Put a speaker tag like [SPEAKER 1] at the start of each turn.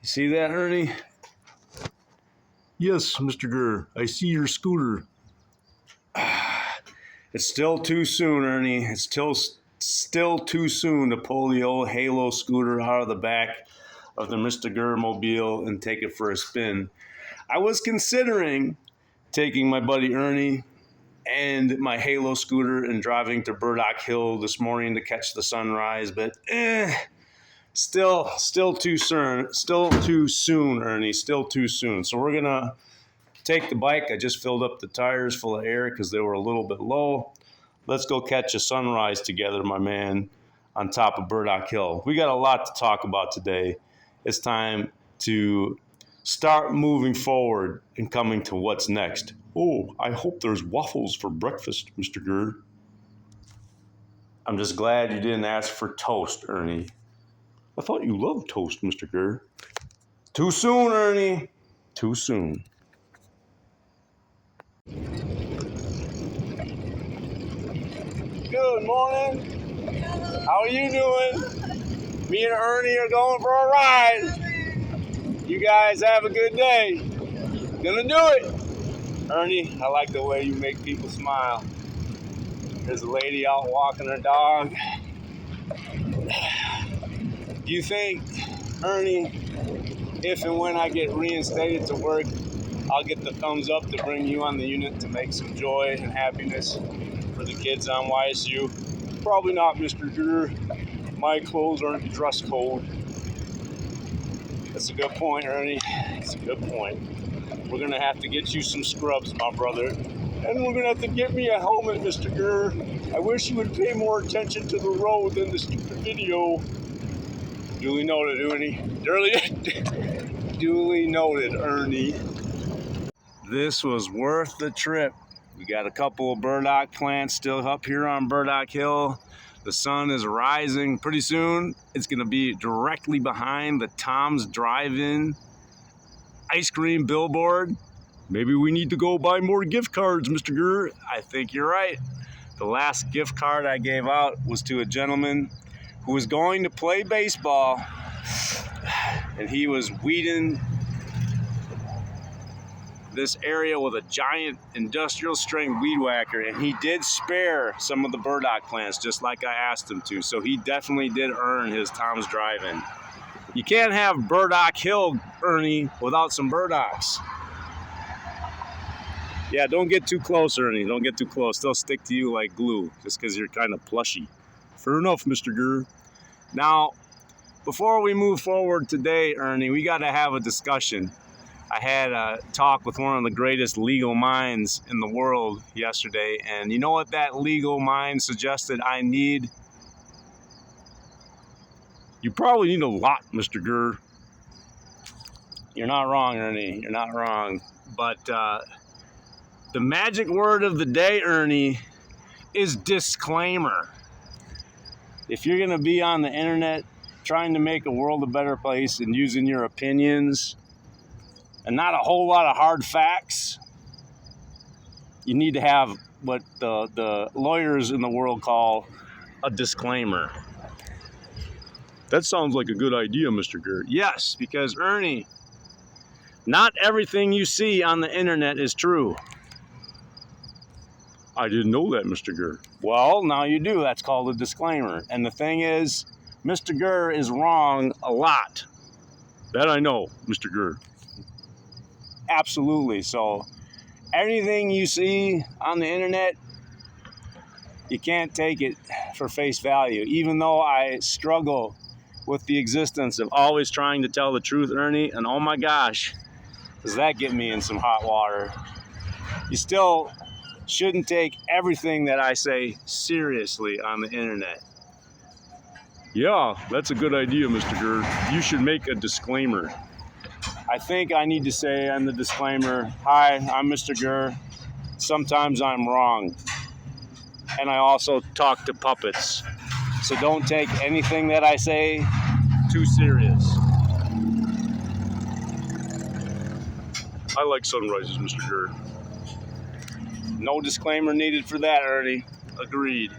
[SPEAKER 1] You see that, Ernie?
[SPEAKER 2] Yes, Mr. Grrr, I see your scooter.
[SPEAKER 1] It's still too soon, Ernie. It's still too soon to pull the old Halo scooter out of the back of the Mrgrrr mobile and take it for a spin. I was considering taking my buddy Ernie and my Halo scooter and driving to Burdock Hill this morning to catch the sunrise, but still too soon. Still too soon, Ernie. Still too soon. So we're gonna take the bike. I just filled up the tires full of air because they were a little bit low. Let's go catch a sunrise together, my man, on top of Burdock Hill. We got a lot to talk about today. It's time to start moving forward and coming to what's next.
[SPEAKER 2] Oh, I hope there's waffles for breakfast, Mr. Grrr.
[SPEAKER 1] I'm just glad you didn't ask for toast, Ernie.
[SPEAKER 2] I thought you loved toast, Mr. Grrr.
[SPEAKER 1] Too soon, Ernie. Too soon. Good morning. How are you doing? Me and Ernie are going for a ride. You guys have a good day. Gonna do it. Ernie, I like the way you make people smile. There's a lady out walking her dog. Do you think, Ernie, if and when I get reinstated to work, I'll get the thumbs up to bring you on the unit to make some joy and happiness for the kids on YSU?
[SPEAKER 2] Probably not, Mr. Grrr. My clothes aren't dress code.
[SPEAKER 1] That's a good point, Ernie. That's a good point. We're going to have to get you some scrubs, my brother.
[SPEAKER 2] And we're going to have to get me a helmet, Mr. Grrr. I wish you would pay more attention to the road than the stupid video.
[SPEAKER 1] Duly noted, Ernie. Duly noted, Ernie. This was worth the trip. We got a couple of burdock plants still up here on Burdock Hill. The sun is rising pretty soon. It's going to be directly behind the Tom's Drive-In ice cream billboard.
[SPEAKER 2] Maybe we need to go buy more gift cards, Mr. Grrr.
[SPEAKER 1] I think you're right. The last gift card I gave out was to a gentleman who was going to play baseball, and he was weeding this area with a giant industrial strength weed whacker, and he did spare some of the burdock plants just like I asked him to. So he definitely did earn his Tom's Drive-In. You can't have Burdock Hill, Ernie, without some burdocks. Yeah, don't get too close, Ernie. Don't get too close. They'll stick to you like glue just because you're kind of plushy.
[SPEAKER 2] Fair enough, Mr. Grrr.
[SPEAKER 1] Now, before we move forward today, Ernie, we got to have a discussion. I had a talk with one of the greatest legal minds in the world yesterday, and you know what that legal mind suggested I need?
[SPEAKER 2] You probably need a lot, Mr. Grrr.
[SPEAKER 1] You're not wrong, Ernie. You're not wrong. But the magic word of the day, Ernie, is disclaimer. If you're going to be on the internet trying to make a world a better place and using your opinions and not a whole lot of hard facts, you need to have what the lawyers in the world call a disclaimer.
[SPEAKER 2] That sounds like a good idea, Mr. Grrr.
[SPEAKER 1] Yes, because Ernie, not everything you see on the internet is true.
[SPEAKER 2] I didn't know that, Mr. Grrr.
[SPEAKER 1] Well, now you do. That's called a disclaimer. And the thing is, Mr. Grrr is wrong a lot.
[SPEAKER 2] That I know, Mr. Grrr.
[SPEAKER 1] Absolutely. So anything you see on the internet, you can't take it for face value. Even though I struggle with the existence of always trying to tell the truth, Ernie, and oh my gosh, does that get me in some hot water. You still shouldn't take everything that I say seriously on the internet.
[SPEAKER 2] Yeah, that's a good idea, Mr. Grrr. You should make a disclaimer.
[SPEAKER 1] I think I need to say on the disclaimer, hi, I'm Mr. Grrr. Sometimes I'm wrong. And I also talk to puppets. So don't take anything that I say too serious.
[SPEAKER 2] I like sunrises, Mr. Grrr.
[SPEAKER 1] No disclaimer needed for that, Ernie. Agreed.